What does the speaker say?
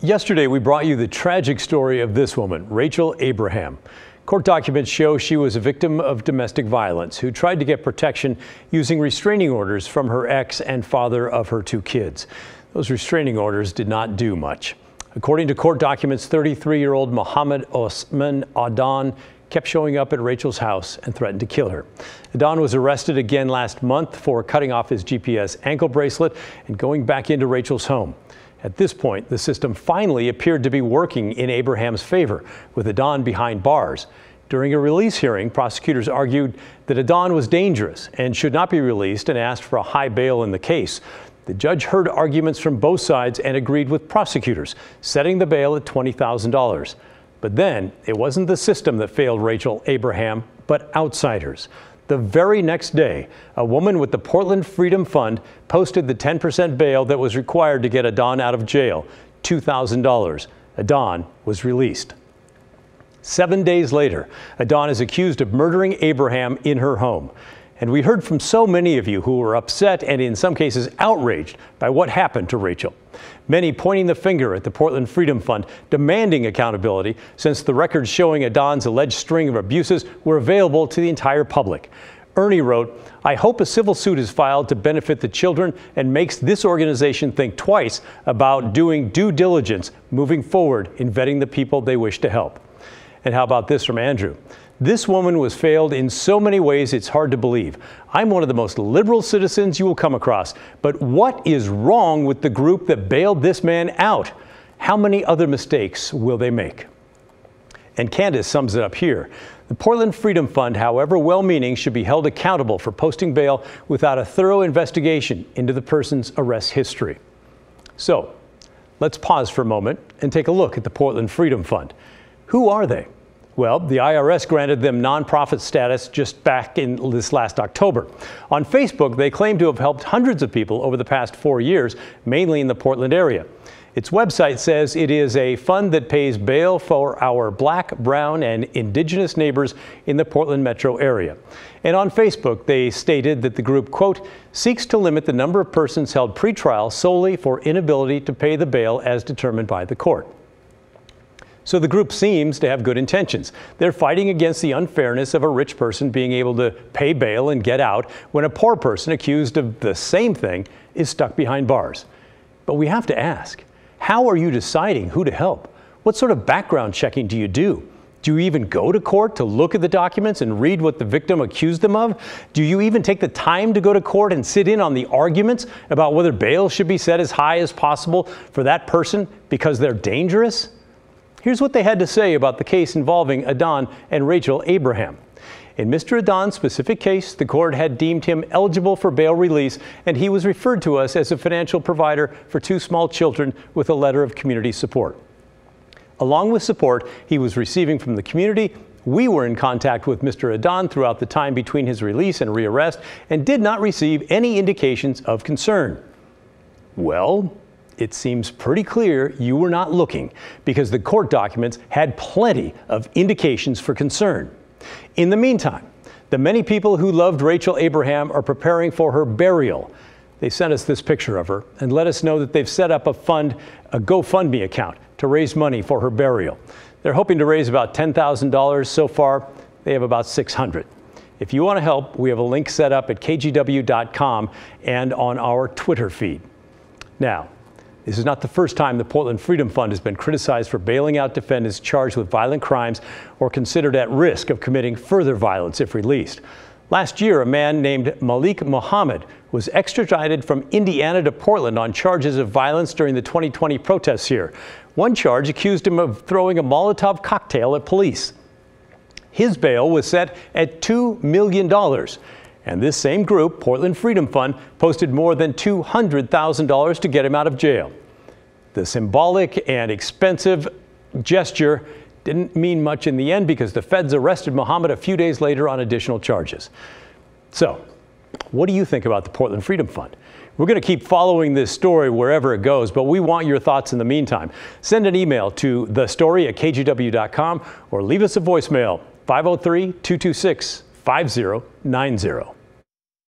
Yesterday, we brought you the tragic story of this woman, Rachel Abraham. Court documents show she was a victim of domestic violence who tried to get protection using restraining orders from her ex and father of her two kids. Those restraining orders did not do much. According to court documents, 33-year-old Mohammed Osman Adan kept showing up at Rachel's house and threatened to kill her. Adan was arrested again last month for cutting off his GPS ankle bracelet and going back into Rachel's home. At this point, the system finally appeared to be working in Abraham's favor, with Adan behind bars. During a release hearing, prosecutors argued that Adan was dangerous and should not be released and asked for a high bail in the case. The judge heard arguments from both sides and agreed with prosecutors, setting the bail at $20,000. But then, it wasn't the system that failed Rachel Abraham, but outsiders. The very next day, a woman with the Portland Freedom Fund posted the 10% bail that was required to get Adan out of jail, $2,000. Adan was released. 7 days later, Adan is accused of murdering Abraham in her home. And we heard from so many of you who were upset and in some cases outraged by what happened to Rachel. Many pointing the finger at the Portland Freedom Fund, demanding accountability since the records showing Adan's alleged string of abuses were available to the entire public. Ernie wrote, "I hope a civil suit is filed to benefit the children and makes this organization think twice about doing due diligence moving forward in vetting the people they wish to help." And how about this from Andrew? "This woman was failed in so many ways it's hard to believe. I'm one of the most liberal citizens you will come across. But what is wrong with the group that bailed this man out? How many other mistakes will they make?" And Candace sums it up here. "The Portland Freedom Fund, however well-meaning, should be held accountable for posting bail without a thorough investigation into the person's arrest history." So, let's pause for a moment and take a look at the Portland Freedom Fund. Who are they? Well, the IRS granted them nonprofit status just back in this last October. On Facebook, they claim to have helped hundreds of people over the past 4 years, mainly in the Portland area. Its website says it is a fund that pays bail for our Black, Brown, and Indigenous neighbors in the Portland metro area. And on Facebook, they stated that the group, quote, "seeks to limit the number of persons held pretrial solely for inability to pay the bail as determined by the court." So the group seems to have good intentions. They're fighting against the unfairness of a rich person being able to pay bail and get out when a poor person accused of the same thing is stuck behind bars. But we have to ask, how are you deciding who to help? What sort of background checking do you do? Do you even go to court to look at the documents and read what the victim accused them of? Do you even take the time to go to court and sit in on the arguments about whether bail should be set as high as possible for that person because they're dangerous? Here's what they had to say about the case involving Adan and Rachel Abraham. In Mr. Adan's specific case, the court had deemed him eligible for bail release, and he was referred to us as a financial provider for two small children with a letter of community support. Along with support he was receiving from the community, we were in contact with Mr. Adan throughout the time between his release and rearrest and did not receive any indications of concern. Well, it seems pretty clear you were not looking, because the court documents had plenty of indications for concern. In the meantime, the many people who loved Rachel Abraham are preparing for her burial. They sent us this picture of her and let us know that they've set up a GoFundMe account to raise money for her burial. They're hoping to raise about $10,000 so far. They have about $600. If you want to help, we have a link set up at kgw.com and on our Twitter feed. Now, this is not the first time the Portland Freedom Fund has been criticized for bailing out defendants charged with violent crimes or considered at risk of committing further violence if released. Last year, a man named Malik Muhammad was extradited from Indiana to Portland on charges of violence during the 2020 protests here. One charge accused him of throwing a Molotov cocktail at police. His bail was set at $2 million. And this same group, Portland Freedom Fund, posted more than $200,000 to get him out of jail. The symbolic and expensive gesture didn't mean much in the end because the feds arrested Muhammad a few days later on additional charges. So, what do you think about the Portland Freedom Fund? We're going to keep following this story wherever it goes, but we want your thoughts in the meantime. Send an email to thestory@kgw.com or leave us a voicemail, 503-226-5090.